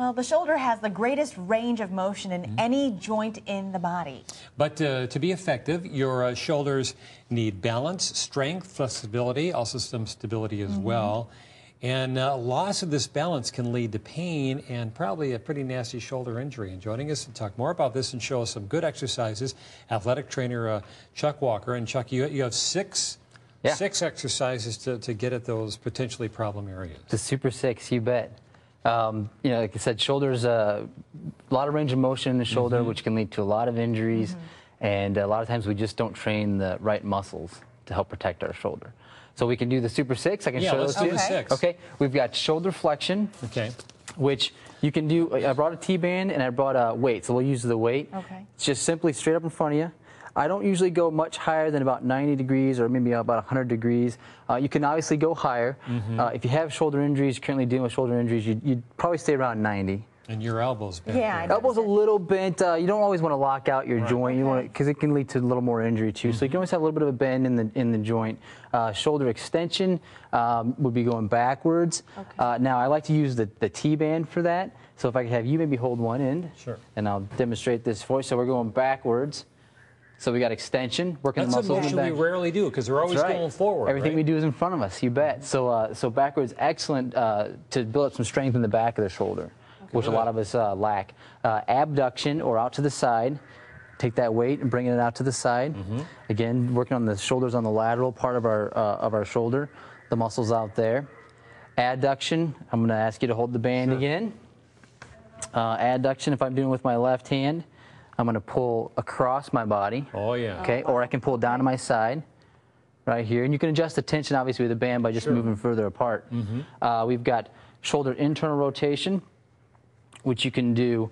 Well, the shoulder has the greatest range of motion in any joint in the body. But to be effective, your shoulders need balance, strength, flexibility, also some stability as well. And loss of this balance can lead to pain and probably a pretty nasty shoulder injury. And joining us to talk more about this and show us some good exercises, athletic trainer Chuck Walker. And Chuck, you have six exercises to get at those potentially problem areas. The Super Six, you bet. You know, like I said, shoulders, a lot of range of motion in the shoulder, which can lead to a lot of injuries. And a lot of times we just don't train the right muscles to help protect our shoulder. So we can do the Super Six. I can show those to you. Okay. We've got shoulder flexion, which you can do. I brought a T-band and I brought a weight. So we'll use the weight. It's just simply straight up in front of you. I don't usually go much higher than about 90 degrees or maybe about 100 degrees. You can obviously go higher. If you have shoulder injuries, currently dealing with shoulder injuries, you'd probably stay around 90. And your elbow's bent. Yeah, elbow's a little bent. You don't always want to lock out your joint. You want because it can lead to a little more injury too. So you can always have a little bit of a bend in the joint. Shoulder extension would be going backwards. Now I like to use the T-band for that. So if I could have you maybe hold one end, and I'll demonstrate this for you. So we're going backwards. So we got extension, working the muscles in the back. That's we rarely do because we're always going forward. Everything we do is in front of us, you bet. So so backwards, excellent to build up some strength in the back of the shoulder, which a lot of us lack. Abduction or out to the side. Take that weight and bring it out to the side. Again, working on the shoulders on the lateral part of our shoulder, the muscles out there. Adduction, I'm going to ask you to hold the band again. Adduction, if I'm doing it with my left hand, I'm going to pull across my body. Okay, or I can pull down to my side, right here. And you can adjust the tension, obviously, with the band by just moving further apart. We've got shoulder internal rotation, which you can do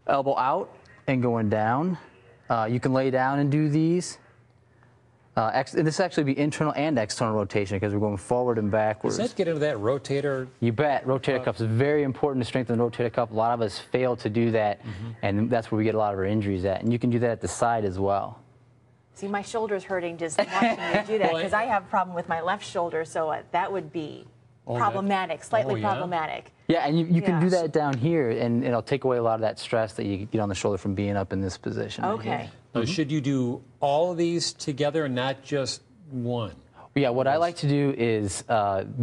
elbow out and going down. You can lay down and do these. And this actually be internal and external rotation because we're going forward and backwards. Does that get into that rotator? You bet. Rotator cuff is very important to strengthen the rotator cuff. A lot of us fail to do that, and that's where we get a lot of our injuries at. And you can do that at the side as well. See, my shoulder's hurting just watching you do that because I have a problem with my left shoulder, so that would be problematic, slightly problematic. Yeah, and you can do that down here, and it'll take away a lot of that stress that you get on the shoulder from being up in this position. Now, should you do all of these together and not just one? Yeah, what I like to do is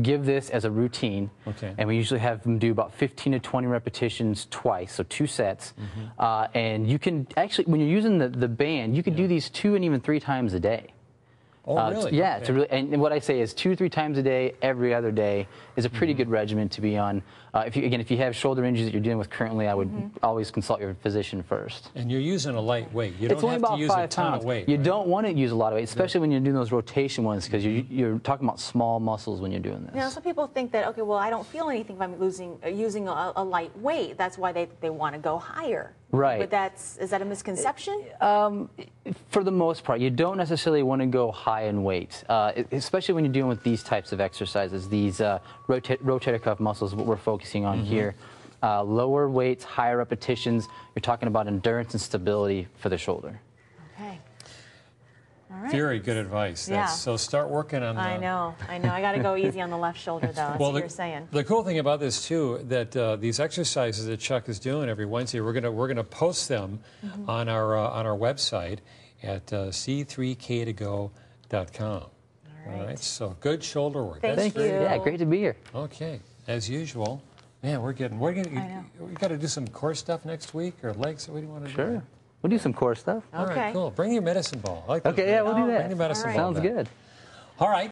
give this as a routine, and we usually have them do about 15 to 20 repetitions twice, so 2 sets. And you can actually, when you're using the band, you can do these 2 and even 3 times a day. Oh, really? Yeah, and what I say is 2 to 3 times a day, every other day, is a pretty good regimen to be on. If you have shoulder injuries that you're dealing with currently, I would always consult your physician first. And you're using a light weight. You don't have to use a ton of weight. You don't want to use a lot of weight, especially when you're doing those rotation ones, because you're talking about small muscles when you're doing this. Now, some people think that, okay, well, I don't feel anything if I'm using a light weight. That's why they want to go higher. Right. But is that a misconception? For the most part, you don't necessarily want to go high in weight, especially when you're dealing with these types of exercises, these rotator cuff muscles, what we're focusing on here. Lower weights, higher repetitions, you're talking about endurance and stability for the shoulder. Okay. All right. Very good advice. So start working on that. I know. I got to go easy on the left shoulder, though. That's what you're saying. The cool thing about this, too, that these exercises that Chuck is doing every Wednesday, we're gonna post them on our website at c3k2go.com. All right. So good shoulder work. Thank you. Yeah, great to be here. Okay. As usual. Man, we got to do some core stuff next week or legs. What do you want to do? Sure. We'll do some core stuff. All right, cool. Bring your medicine ball. I like yeah, we'll do that. Bring your medicine ball. Sounds good. All right.